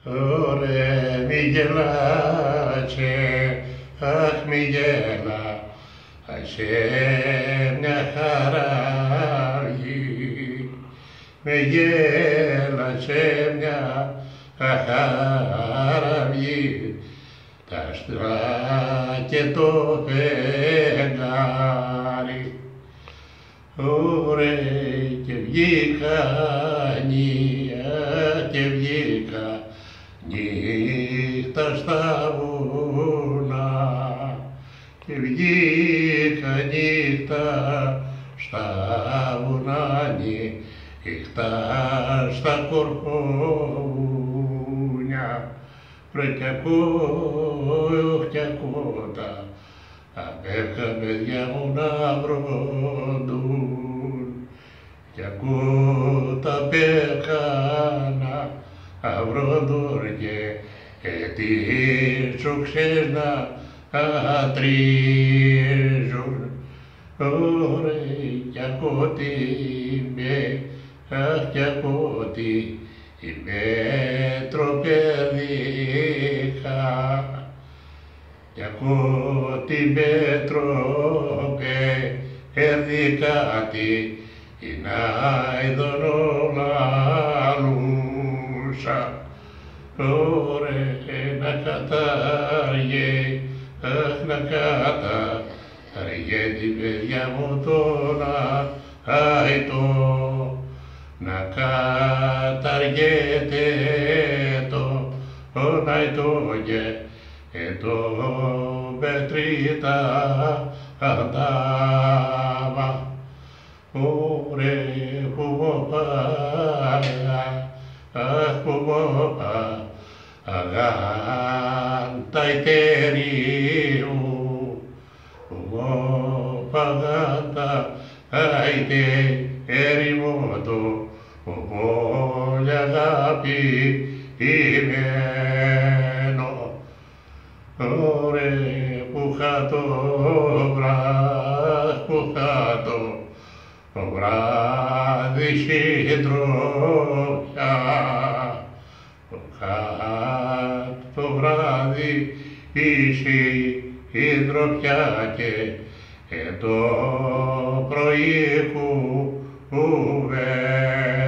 Ωρε μη γελάτσε, αχ μη γέλα, σε μια χαρά με γέλασε μια χαραυγή, τα άστρα και το φεγγάρι. Ωρε και βγήκα νύχτα στα βουνά, και βγήκα νύχτα στα βουνά, νύχτα στα κορφόβουνια, βρε κι ακούω τα απέφκα παιδιά μου να βροντούν, κι ακούω τα απέφκα να βροντούν, και τις οξές να τρίζουν. Ωρε κι ακούω κι ακούω τη μετροπαιδίχα, κι ακούω τη μετροπαιδίχα, την αηδονολαλούσα. Ωρε να κατάργε, αχ να κατάργε την παιδιά μου τον αϊτό, να καταργέται τον αϊτό και το πετρίτα αντάβα. Ωρε που μου πάγα, αχ που μου πάγαν τα ιτέρι μου, που μου πάγαν τα ιτέρι μου, το πολύ αγαπημένο. Ωρε που είχα το βράδυ συντροφιά, που είχα το βράδυ συντροφιά, και το πρωί κουβέντα.